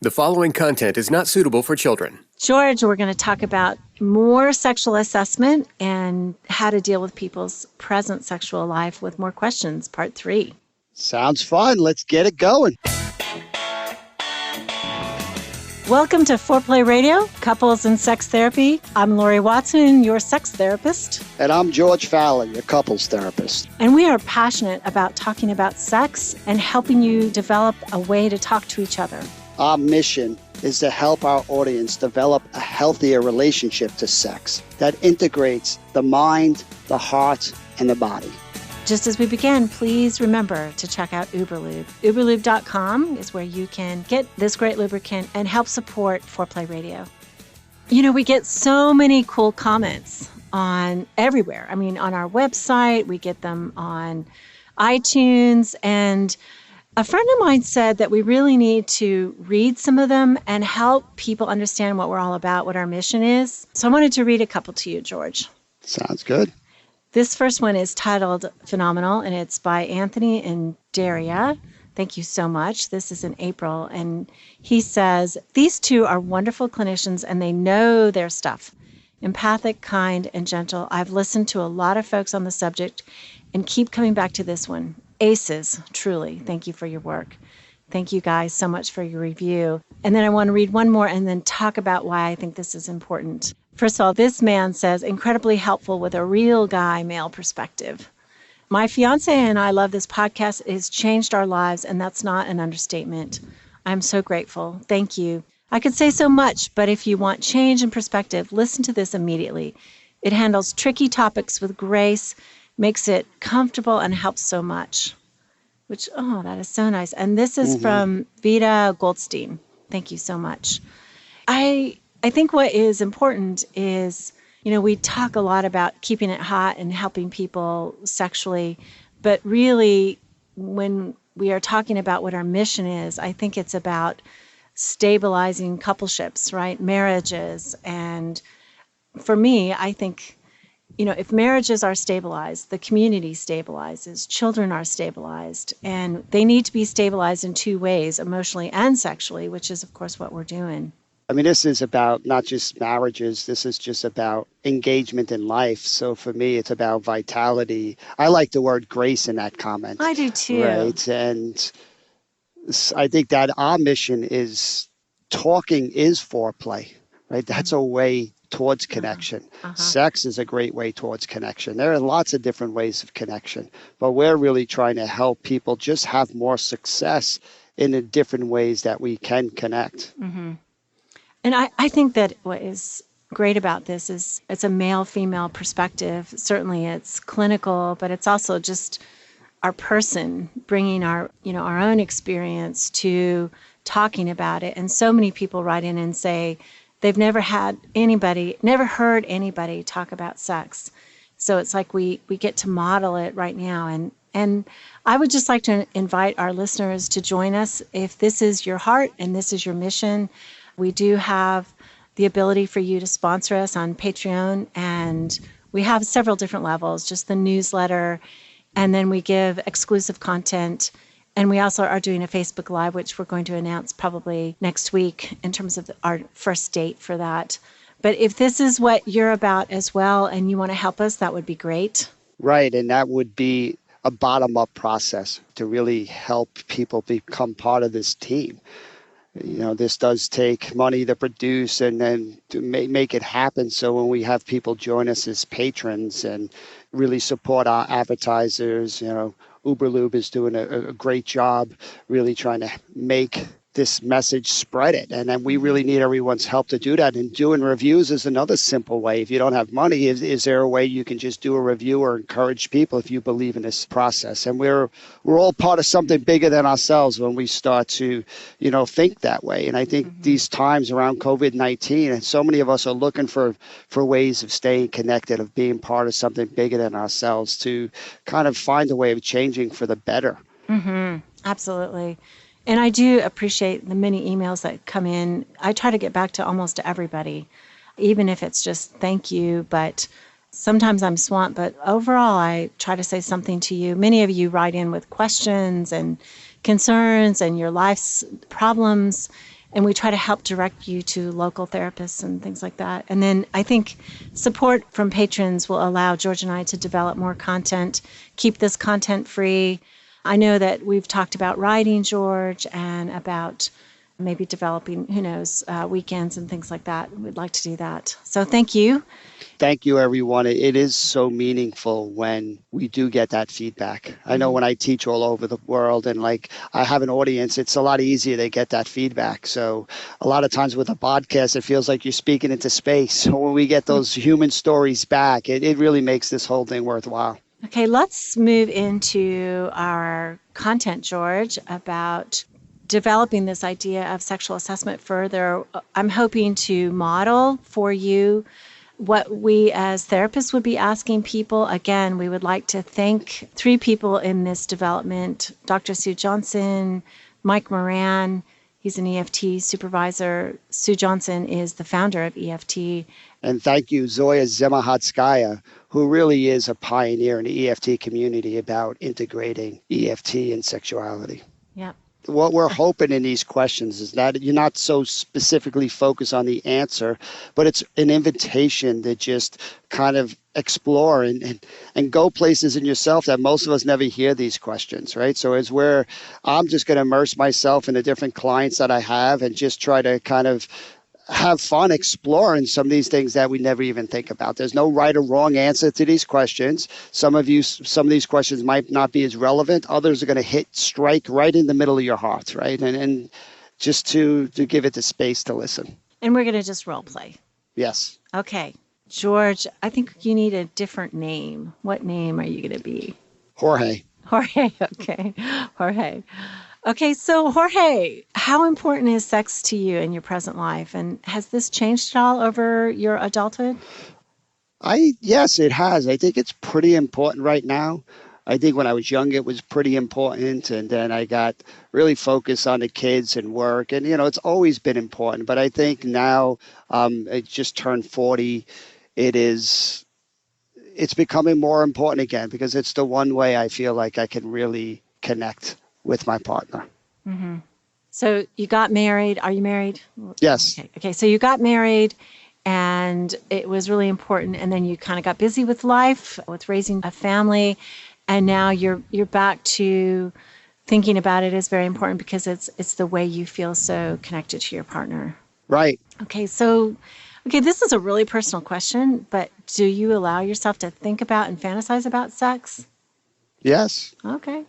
The following content is not suitable for children. George, we're going to talk about more sexual assessment and how to deal with people's present sexual life with more questions, part 3. Sounds fun. Let's get it going. Welcome to Foreplay Radio, Couples and Sex Therapy. I'm Laurie Watson, your sex therapist. And I'm George Fallon, your couples therapist. And we are passionate about talking about sex and helping you develop a way to talk to each other. Our mission is to help our audience develop a healthier relationship to sex that integrates the mind, the heart, and the body. Just as we begin, please remember to check out Uberlube. Uberlube.com is where you can get this great lubricant and help support Foreplay Radio. You know, we get so many cool comments on everywhere. I mean, on our website, we get them on iTunes, and a friend of mine said that we really need to read some of them and help people understand what we're all about, what our mission is. So I wanted to read a couple to you, George. Sounds good. This first one is titled Phenomenal, and it's by Anthony and Daria. Thank you so much. This is in April, and he says, "These two are wonderful clinicians, and they know their stuff. Empathic, kind, and gentle. I've listened to a lot of folks on the subject and keep coming back to this one. Aces, truly. Thank you for your work." Thank you guys so much for your review. And then I want to read one more and then talk about why I think this is important. First of all, this man says, incredibly helpful with a real guy male perspective. My fiance and I love this podcast. It has changed our lives, and that's not an understatement. I'm so grateful. Thank you. I could say so much, but if you want change and perspective, listen to this immediately. It handles tricky topics with grace, makes it comfortable, and helps so much. Which, oh, that is so nice. And this is from Vita Goldstein. Thank you so much. I think what is important is, you know, we talk a lot about keeping it hot and helping people sexually, but really when we are talking about what our mission is, I think it's about stabilizing coupleships, right? Marriages. And for me, I think, you know, if marriages are stabilized, the community stabilizes, children are stabilized, and they need to be stabilized in two ways, emotionally and sexually, which is, of course, what we're doing. I mean, this is about not just marriages. This is just about engagement in life. So for me, it's about vitality. I like the word grace in that comment. I do too. Right. And I think that our mission is talking is foreplay, right? That's a way towards connection. Sex is a great way towards connection. There are lots of different ways of connection, but we're really trying to help people just have more success in the different ways that we can connect. And I think that what is great about this is it's a male-female perspective. Certainly it's clinical, but it's also just our person bringing our own experience to talking about it. And so many people write in and say they've never heard anybody talk about sex. So it's like we get to model it right now. And I would just like to invite our listeners to join us. If this is your heart and this is your mission, we do have the ability for you to sponsor us on Patreon, and we have several different levels, just the newsletter, and then we give exclusive content. And we also are doing a Facebook Live, which we're going to announce probably next week in terms of our first date for that. But if this is what you're about as well and you want to help us, that would be great. Right, and that would be a bottom-up process to really help people become part of this team. You know, this does take money to produce and then to make it happen. So when we have people join us as patrons and really support our advertisers, you know, Uberlube is doing a great job really trying to make this message, spread it. And then we really need everyone's help to do that. And doing reviews is another simple way. If you don't have money, is there a way you can just do a review or encourage people if you believe in this process? And we're all part of something bigger than ourselves when we start to, you know, think that way. And I think these times around COVID-19, and so many of us are looking for ways of staying connected, of being part of something bigger than ourselves to kind of find a way of changing for the better. Absolutely. And I do appreciate the many emails that come in. I try to get back to almost everybody, even if it's just thank you. But sometimes I'm swamped. But overall, I try to say something to you. Many of you write in with questions and concerns and your life's problems. and we try to help direct you to local therapists and things like that. And then I think support from patrons will allow George and I to develop more content, keep this content free. I know that we've talked about writing George and about maybe developing, who knows, weekends and things like that. We'd like to do that. So thank you. Thank you, everyone. It is so meaningful when we do get that feedback. I know when I teach all over the world and like I have an audience, it's a lot easier to get that feedback. So a lot of times with a podcast, it feels like you're speaking into space. So when we get those human stories back, it really makes this whole thing worthwhile. Okay, let's move into our content, George, about developing this idea of sexual assessment further. I'm hoping to model for you what we as therapists would be asking people. Again, we would like to thank 3 people in this development: Dr. Sue Johnson, Mike Moran, he's an EFT supervisor. Sue Johnson is the founder of EFT. And thank you, Zoya Zemahatskaya, who really is a pioneer in the EFT community about integrating EFT and sexuality. Yep. What we're hoping in these questions is that you're not so specifically focused on the answer, but it's an invitation to just kind of explore and go places in yourself that most of us never hear these questions, right? So it's where I'm just going to immerse myself in the different clients that I have and just try to kind of have fun exploring some of these things that we never even think about. There's no right or wrong answer to these questions. Some of these questions might not be as relevant. Others are going to strike right in the middle of your heart, right? And just to give it the space to listen. And we're going to just role play. Yes. Okay. George, I think you need a different name. What name are you going to be? Jorge. Jorge. Okay. Jorge. Okay, so Jorge, how important is sex to you in your present life? And has this changed at all over your adulthood? Yes, it has. I think it's pretty important right now. I think when I was young, it was pretty important. And then I got really focused on the kids and work. And, it's always been important. But I think now I just turned 40. It's becoming more important again because it's the one way I feel like I can really connect with my partner. Mm-hmm. So you got married. Are you married? Yes. Okay. So you got married and it was really important. And then you kind of got busy with life, with raising a family. And now you're back to thinking about it as very important because it's the way you feel so connected to your partner. Right. Okay. This is a really personal question, but do you allow yourself to think about and fantasize about sex? Yes. Okay.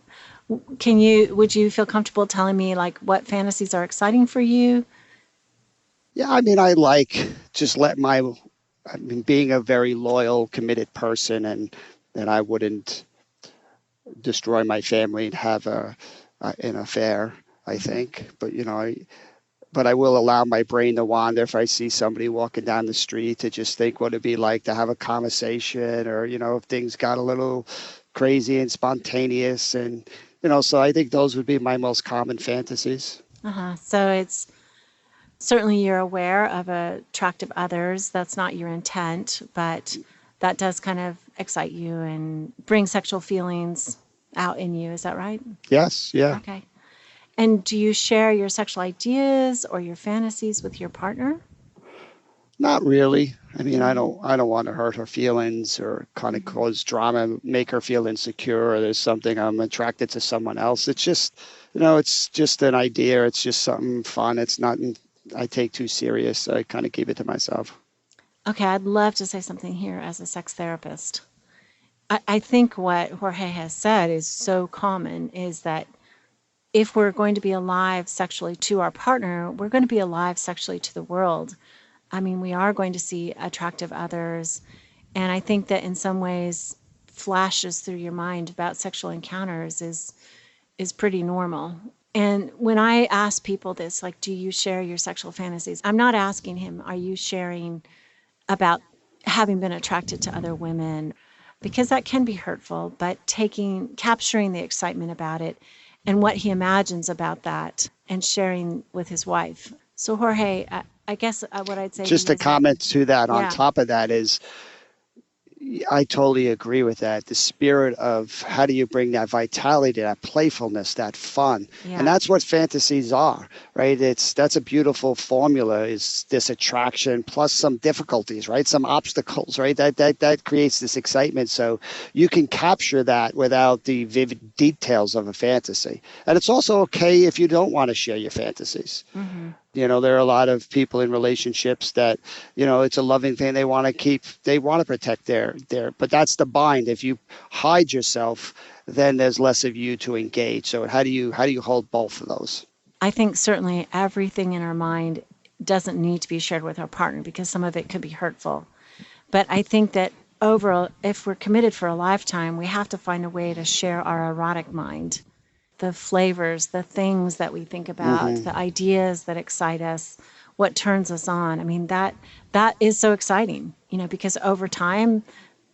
Would you feel comfortable telling me like what fantasies are exciting for you? Yeah, I mean, I like just being a very loyal, committed person and that I wouldn't destroy my family and have an affair, I think. But I will allow my brain to wander if I see somebody walking down the street to just think what it'd be like to have a conversation or, if things got a little crazy and spontaneous and so I think those would be my most common fantasies. So it's certainly you're aware of attractive others. That's not your intent, but that does kind of excite you and bring sexual feelings out in you. Is that right? Yes. Yeah. Okay. And do you share your sexual ideas or your fantasies with your partner? Not really. I mean, I don't want to hurt her feelings or kind of cause drama, make her feel insecure or there's something I'm attracted to someone else. It's just, it's just an idea. It's just something fun. It's not I take too serious. I kind of keep it to myself. Okay, I'd love to say something here as a sex therapist. I think what Jorge has said is so common is that if we're going to be alive sexually to our partner, we're going to be alive sexually to the world. I mean, we are going to see attractive others. And I think that in some ways, flashes through your mind about sexual encounters is pretty normal. And when I ask people this, like, do you share your sexual fantasies? I'm not asking him, are you sharing about having been attracted to other women? Because that can be hurtful, but capturing the excitement about it and what he imagines about that and sharing with his wife. So Jorge, I guess what I'd say just a comment to that on top of that is, I totally agree with that. The spirit of how do you bring that vitality, that playfulness, that fun. Yeah. And that's what fantasies are, right? That's a beautiful formula, is this attraction plus some difficulties, right? Some obstacles, right? That creates this excitement. So you can capture that without the vivid details of a fantasy. And it's also okay if you don't want to share your fantasies. Mm-hmm. There are a lot of people in relationships that, it's a loving thing. They want to keep, they want to protect but that's the bind. If you hide yourself, then there's less of you to engage. So how do you hold both of those? I think certainly everything in our mind doesn't need to be shared with our partner because some of it could be hurtful. But I think that overall, if we're committed for a lifetime, we have to find a way to share our erotic mind, the flavors, the things that we think about, Mm-hmm. the ideas that excite us, what turns us on. I mean, that is so exciting, because over time,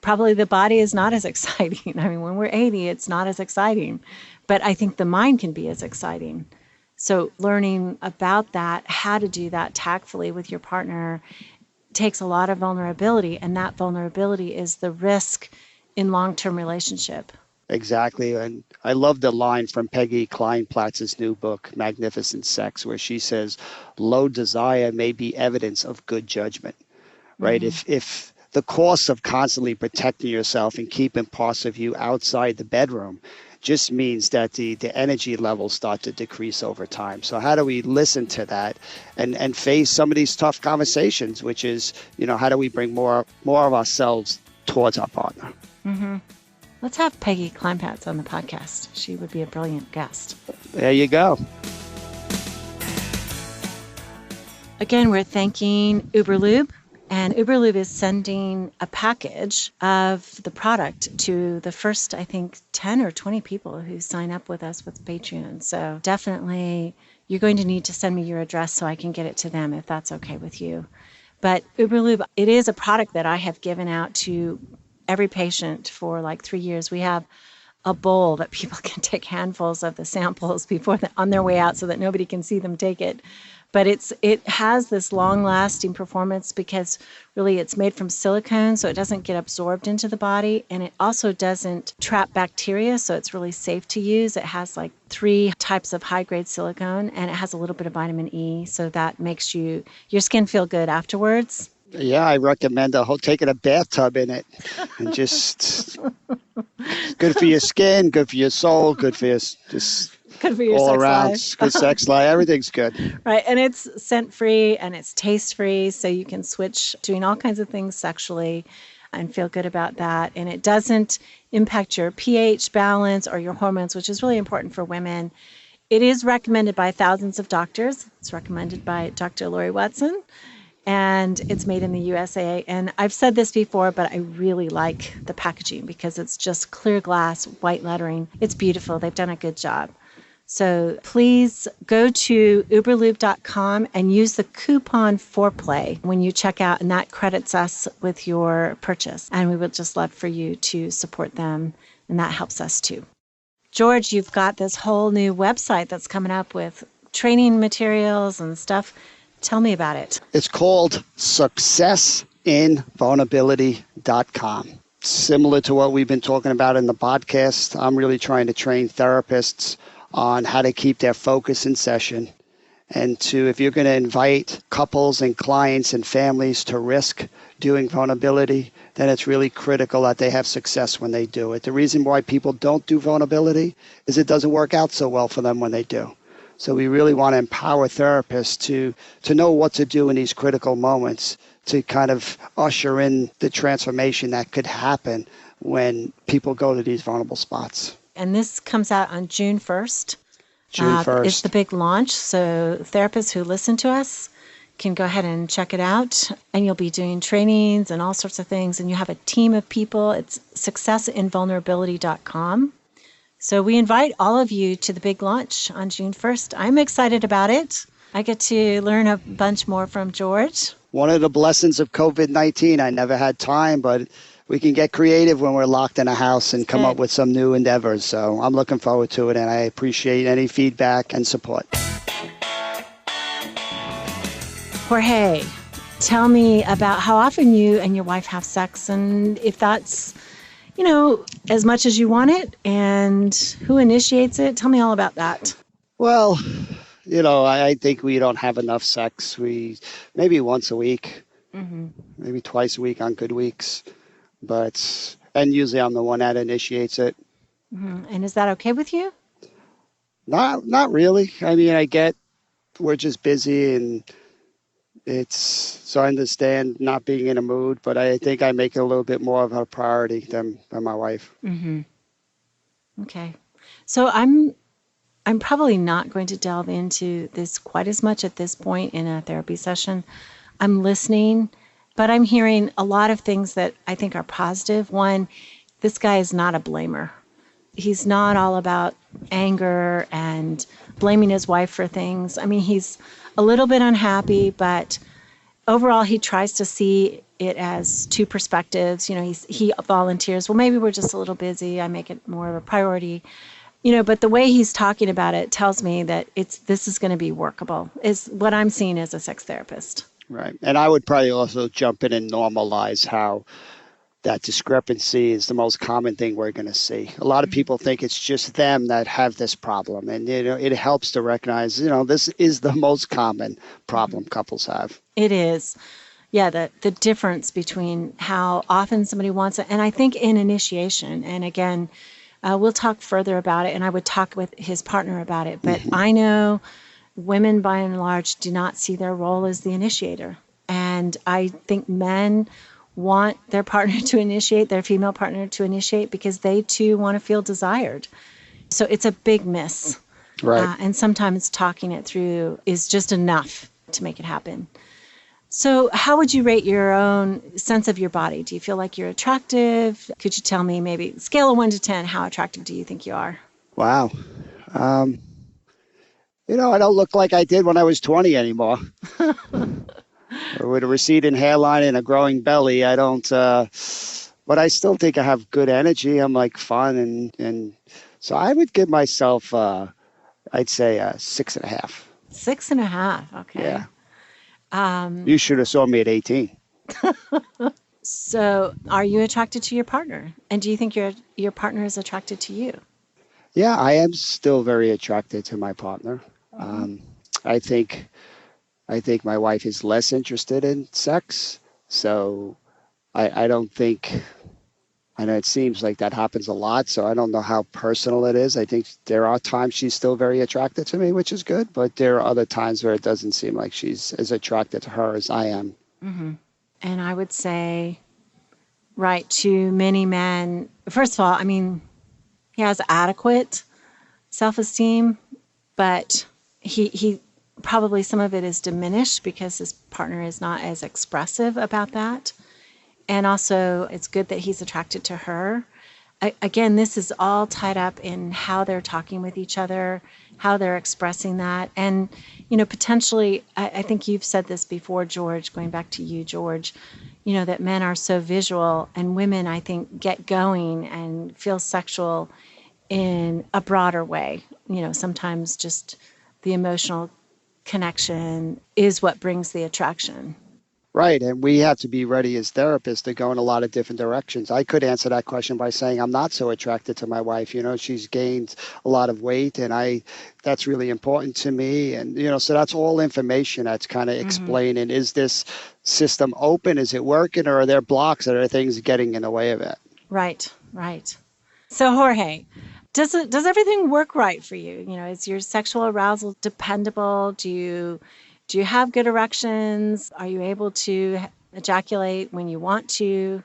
probably the body is not as exciting. I mean, when we're 80, it's not as exciting, but I think the mind can be as exciting. So learning about that, how to do that tactfully with your partner takes a lot of vulnerability, and that vulnerability is the risk in long-term relationship. Exactly. And I love the line from Peggy Kleinplatz's new book, Magnificent Sex, where she says, low desire may be evidence of good judgment, right? Mm-hmm. If the cost of constantly protecting yourself and keeping parts of you outside the bedroom just means that the energy levels start to decrease over time. So how do we listen to that and face some of these tough conversations, which is, how do we bring more of ourselves towards our partner? Mm-hmm. Let's have Peggy Kleinplatz on the podcast. She would be a brilliant guest. There you go. Again, we're thanking Uberlube. And Uberlube is sending a package of the product to the first, I think, 10 or 20 people who sign up with us with Patreon. So definitely you're going to need to send me your address so I can get it to them if that's okay with you. But Uberlube, it is a product that I have given out to every patient for like 3 years. We have a bowl that people can take handfuls of the samples on their way out so that nobody can see them take it. But it has this long-lasting performance because really it's made from silicone, so it doesn't get absorbed into the body, and it also doesn't trap bacteria, so it's really safe to use. It has like 3 types of high-grade silicone, and it has a little bit of vitamin E, so that makes your skin feel good afterwards. Yeah, I recommend taking a bathtub in it, and just good for your skin, good for your soul, good for your just good for your all sex around life. good sex life. Everything's good. Right, and it's scent-free and it's taste-free, so you can switch doing all kinds of things sexually and feel good about that. And it doesn't impact your pH balance or your hormones, which is really important for women. It is recommended by thousands of doctors. It's recommended by Dr. Laurie Watson. And it's made in the USA. And I've said this before, but I really like the packaging because it's just clear glass, white lettering. It's beautiful. They've done a good job. So please go to uberlube.com and use the coupon foreplay when you check out, and that credits us with your purchase. And we would just love for you to support them, and that helps us too. George, you've got this whole new website that's coming up with training materials and stuff. Tell me about it. It's called successinvulnerability.com. Similar to what we've been talking about in the podcast, I'm really trying to train therapists on how to keep their focus in session, and if you're going to invite couples and clients and families to risk doing vulnerability, then it's really critical that they have success when they do it. The reason why people don't do vulnerability is it doesn't work out so well for them when they do. So we really want to empower therapists to know what to do in these critical moments to kind of usher in the transformation that could happen when people go to these vulnerable spots. And this comes out on June 1st. June 1st. It's the big launch. So therapists who listen to us can go ahead and check it out. And you'll be doing trainings and all sorts of things. And you have a team of people. It's successinvulnerability.com. So we invite all of you to the big launch on June 1st. I'm excited about it. I get to learn a bunch more from George. One of the blessings of COVID-19, I never had time, but we can get creative when we're locked in a house and come up with some new endeavors. So I'm looking forward to it, and I appreciate any feedback and support. Jorge, tell me about how often you and your wife have sex and if that's, as much as you want it and who initiates it. Tell me all about that. Well, I think we don't have enough sex. We maybe once a week, maybe twice a week on good weeks, and usually I'm the one that initiates it. And is that okay with you? Not really. I mean, we're just busy and so I understand not being in a mood, but I think I make it a little bit more of a priority than my wife. Okay. So I'm probably not going to delve into this quite as much at this point in a therapy session. I'm listening, but I'm hearing a lot of things that I think are positive. One, this guy is not a blamer. He's not all about anger and blaming his wife for things. I mean, he's a little bit unhappy, but overall he tries to see it as two perspectives. He volunteers, well, maybe we're just a little busy. I make it more of a priority. But the way he's talking about it tells me that this is going to be workable, is what I'm seeing as a sex therapist. Right. And I would probably also jump in and normalize how that discrepancy is the most common thing we're going to see. A lot of people think it's just them that have this problem. And, it helps to recognize, this is the most common problem couples have. It is. Yeah, the difference between how often somebody wants it. And I think in initiation, and again, we'll talk further about it, and I would talk with his partner about it. But I know women, by and large, do not see their role as the initiator. And I think men want their partner to initiate, their female partner to initiate, because they too want to feel desired. So it's a big miss. Right. And sometimes talking it through is just enough to make it happen. So how would you rate your own sense of your body? Do you feel like you're attractive? Could you tell me maybe scale of 1 to 10, how attractive do you think you are? Wow. I don't look like I did when I was 20 anymore. With a receding hairline and a growing belly, I don't, but I still think I have good energy. I'm like fun. And so I would give myself, I'd say 6.5. 6.5. Okay. Yeah. You should have saw me at 18. So are you attracted to your partner? And do you think your partner is attracted to you? Yeah, I am still very attracted to my partner. I think my wife is less interested in sex. So I don't think, I know it seems like that happens a lot. So I don't know how personal it is. I think there are times she's still very attracted to me, which is good. But there are other times where it doesn't seem like she's as attracted to her as I am. And I would say, right, to many men, first of all, I mean, he has adequate self-esteem, but he probably some of it is diminished because his partner is not as expressive about that. And also, it's good that he's attracted to her. Again, this is all tied up in how they're talking with each other, how they're expressing that. And, potentially, I think you've said this before, George, going back to you, George, that men are so visual and women, I think, get going and feel sexual in a broader way. Sometimes just the emotional connection is what brings the attraction. Right. And we have to be ready as therapists to go in a lot of different directions. I could answer that question by saying I'm not so attracted to my wife. She's gained a lot of weight and that's really important to me. And, so that's all information that's kind of explaining, is this system open? Is it working? Or are there blocks? Are there things getting in the way of it? Right. So Jorge, does everything work right for you? Is your sexual arousal dependable? Do you have good erections? Are you able to ejaculate when you want to?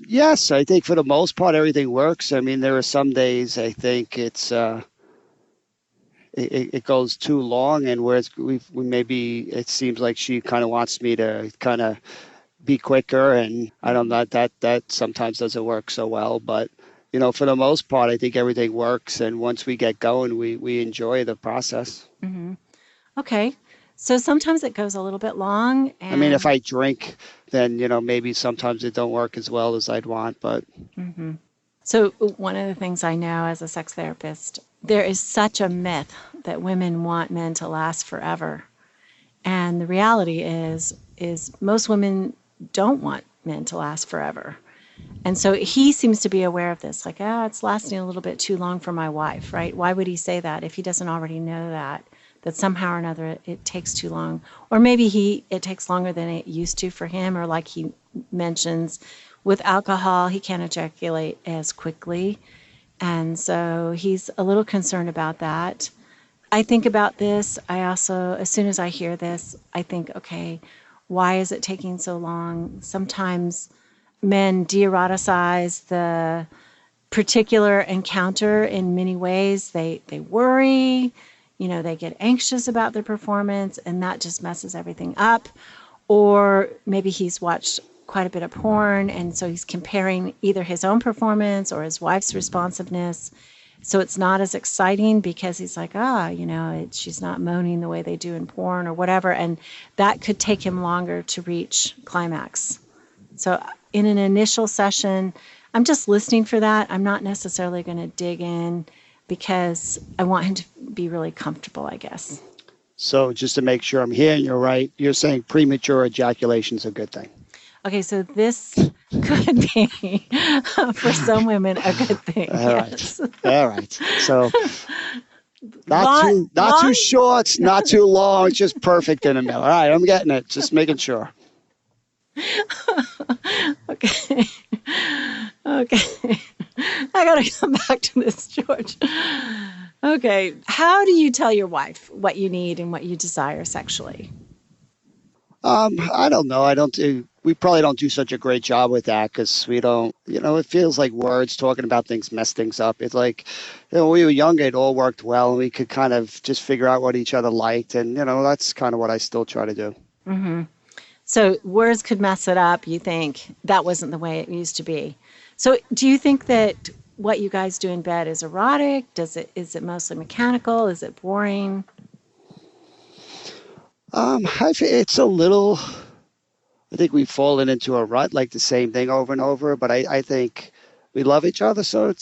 Yes, I think for the most part everything works. I mean, there are some days I think it's it goes too long, and whereas we maybe it seems like she kind of wants me to kind of be quicker, and I don't know that sometimes doesn't work so well, but. For the most part, I think everything works. And once we get going, we enjoy the process. Okay. So sometimes it goes a little bit long. And I mean, if I drink, then, maybe sometimes it don't work as well as I'd want. But So one of the things I know as a sex therapist, there is such a myth that women want men to last forever. And the reality is most women don't want men to last forever. And so he seems to be aware of this, like, it's lasting a little bit too long for my wife, right? Why would he say that if he doesn't already know that somehow or another it takes too long? Or maybe it takes longer than it used to for him, or like he mentions, with alcohol, he can't ejaculate as quickly. And so he's a little concerned about that. I think about this. I also, as soon as I hear this, I think, okay, why is it taking so long? Sometimes men de-eroticize the particular encounter in many ways. They worry, they get anxious about their performance, and that just messes everything up. Or maybe he's watched quite a bit of porn, and so he's comparing either his own performance or his wife's responsiveness. So it's not as exciting because he's like, she's not moaning the way they do in porn or whatever. And that could take him longer to reach climax. So in an initial session, I'm just listening for that. I'm not necessarily going to dig in because I want him to be really comfortable, I guess. So just to make sure I'm hearing you right, you're saying premature ejaculation is a good thing. Okay, so this could be, for some women, a good thing. All yes. right. All right. So not too short, not too long, just perfect in the middle. All right, I'm getting it. Just making sure. Okay. I got to come back to this, George. Okay. How do you tell your wife what you need and what you desire sexually? I don't know. We probably don't do such a great job with that because we don't, it feels like words talking about things mess things up. It's like, when we were younger, it all worked well and we could kind of just figure out what each other liked. And, that's kind of what I still try to do. Mm-hmm. So words could mess it up. You think that wasn't the way it used to be. So do you think that what you guys do in bed is erotic? Is it mostly mechanical? Is it boring? It's a little, I think we've fallen into a rut, like the same thing over and over, but I think we love each other. So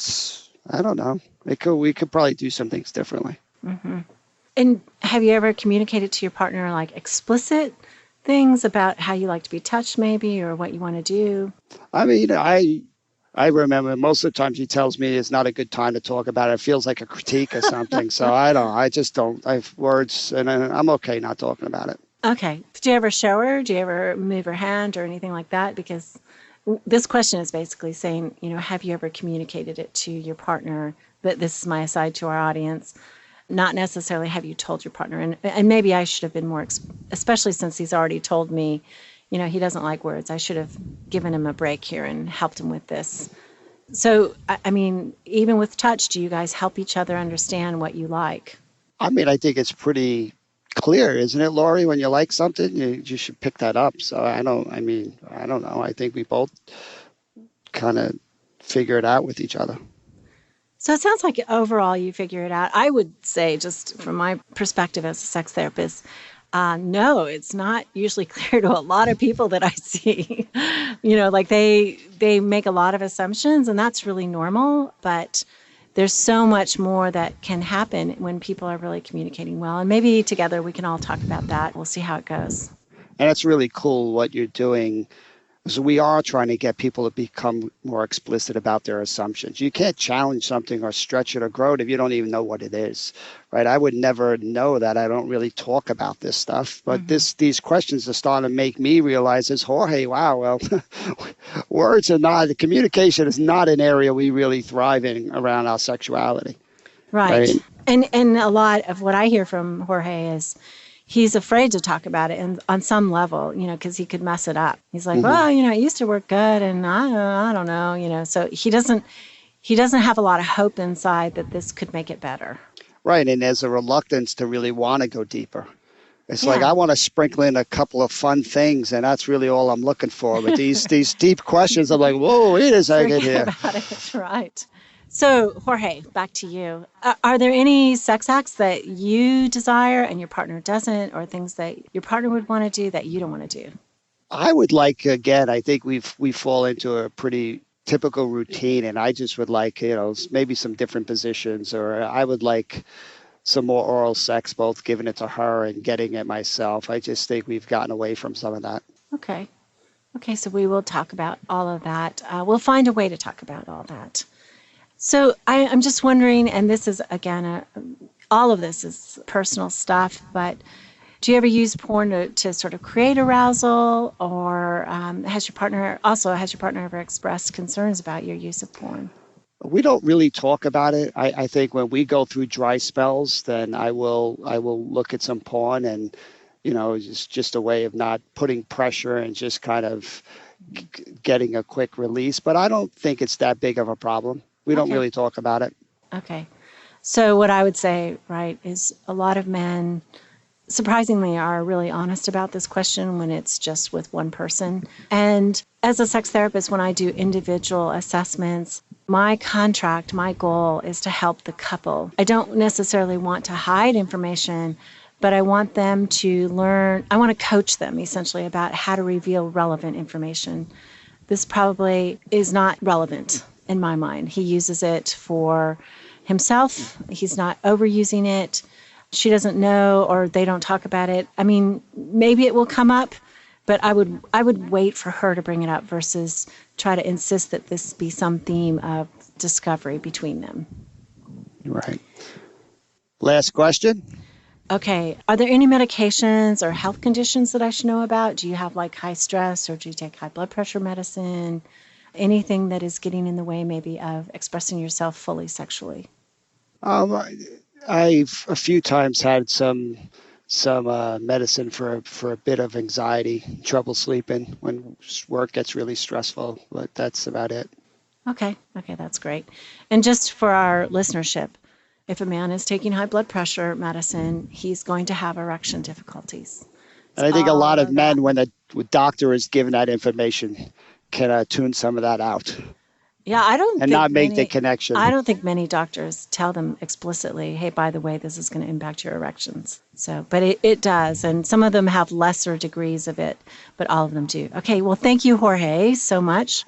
I don't know. We could probably do some things differently. Mm-hmm. And have you ever communicated to your partner like explicit things about how you like to be touched maybe, or what you want to do? I mean, I remember most of the times he tells me it's not a good time to talk about it. It feels like a critique or something. So I just don't. I have words and I'm okay not talking about it. Okay. Do you ever show her? Do you ever move her hand or anything like that? Because this question is basically saying, have you ever communicated it to your partner? But this is my aside to our audience. Not necessarily have you told your partner. And maybe I should have been more, especially since he's already told me, he doesn't like words. I should have given him a break here and helped him with this. So, I mean, even with touch, do you guys help each other understand what you like? I mean, I think it's pretty clear, isn't it, Laurie? When you like something, you should pick that up. So I don't know. I think we both kind of figure it out with each other. So it sounds like overall you figure it out. I would say, just from my perspective as a sex therapist, no, it's not usually clear to a lot of people that I see. Like they make a lot of assumptions, and that's really normal. But there's so much more that can happen when people are really communicating well. And maybe together we can all talk about that. We'll see how it goes. And it's really cool what you're doing. So we are trying to get people to become more explicit about their assumptions. You can't challenge something or stretch it or grow it if you don't even know what it is, right? I would never know that. I don't really talk about this stuff. But these questions are starting to make me realize as Jorge, wow, well, words are not, the communication is not an area we really thrive in around our sexuality. Right? And a lot of what I hear from Jorge is, he's afraid to talk about it, and on some level, because he could mess it up. He's like, well, it used to work good, and I don't know, So he doesn't have a lot of hope inside that this could make it better. Right, and there's a reluctance to really want to go deeper. It's like I want to sprinkle in a couple of fun things, and that's really all I'm looking for. But these deep questions, I'm like, whoa, wait a second here. About it, right? So, Jorge, back to you. Are there any sex acts that you desire and your partner doesn't, or things that your partner would want to do that you don't want to do? I would like, again, I think we fall into a pretty typical routine, and I just would like, maybe some different positions, or I would like some more oral sex, both giving it to her and getting it myself. I just think we've gotten away from some of that. Okay. Okay, so we will talk about all of that. We'll find a way to talk about all that. So I'm just wondering, and this is, again, all of this is personal stuff, but do you ever use porn to sort of create arousal, or has your partner ever expressed concerns about your use of porn? We don't really talk about it. I think when we go through dry spells, then I will look at some porn, and it's just a way of not putting pressure and just kind of getting a quick release. But I don't think it's that big of a problem. We don't really talk about it. Okay. So what I would say, right, is a lot of men, surprisingly, are really honest about this question when it's just with one person. And as a sex therapist, when I do individual assessments, my goal is to help the couple. I don't necessarily want to hide information, but I want them to learn. I want to coach them essentially about how to reveal relevant information. This probably is not relevant in my mind. He uses it for himself. He's not overusing it. She doesn't know, or they don't talk about it. I mean, maybe it will come up, but I would wait for her to bring it up versus try to insist that this be some theme of discovery between them. Right. Last question. Okay. Are there any medications or health conditions that I should know about? Do you have like high stress, or do you take high blood pressure medicine? Anything that is getting in the way maybe of expressing yourself fully sexually? I've a few times had some medicine for a bit of anxiety, trouble sleeping when work gets really stressful, but that's about it. Okay, that's great. And just for our listenership, if a man is taking high blood pressure medicine, he's going to have erection difficulties. And I think a lot of men, when the doctor is given that information, can tune some of that out. Yeah, not make the connection. I don't think many doctors tell them explicitly, hey, by the way, this is going to impact your erections. So, but it does. And some of them have lesser degrees of it, but all of them do. Okay, well, thank you, Jorge, so much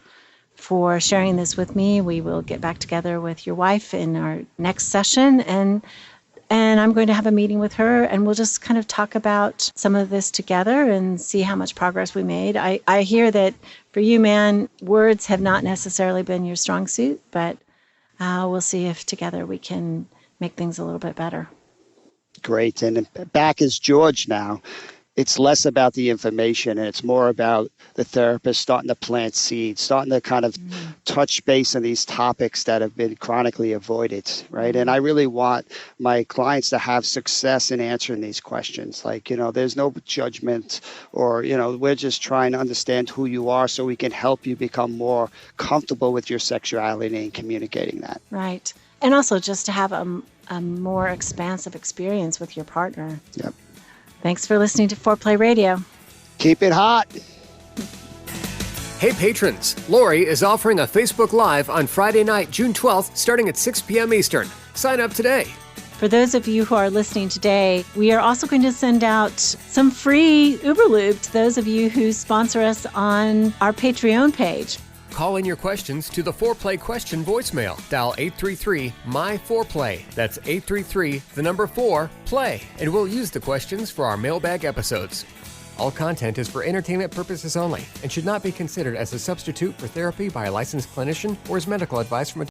for sharing this with me. We will get back together with your wife in our next session, and I'm going to have a meeting with her, and we'll just kind of talk about some of this together and see how much progress we made. I hear that for you, man, words have not necessarily been your strong suit, but we'll see if together we can make things a little bit better. Great. And back as George now, it's less about the information and it's more about the therapist starting to plant seeds, starting to kind of touch base on these topics that have been chronically avoided, right? And I really want my clients to have success in answering these questions. Like, there's no judgment, or, we're just trying to understand who you are so we can help you become more comfortable with your sexuality and communicating that. Right. And also just to have a more expansive experience with your partner. Yep. Thanks for listening to Foreplay Radio. Keep it hot. Hey patrons, Laurie is offering a Facebook Live on Friday night, June 12th, starting at 6 p.m. Eastern. Sign up today. For those of you who are listening today, we are also going to send out some free Uberlube to those of you who sponsor us on our Patreon page. Call in your questions to the Foreplay question voicemail. Dial 833-MY-4PLAY. That's 833-4-PLAY. And we'll use the questions for our mailbag episodes. All content is for entertainment purposes only and should not be considered as a substitute for therapy by a licensed clinician or as medical advice from a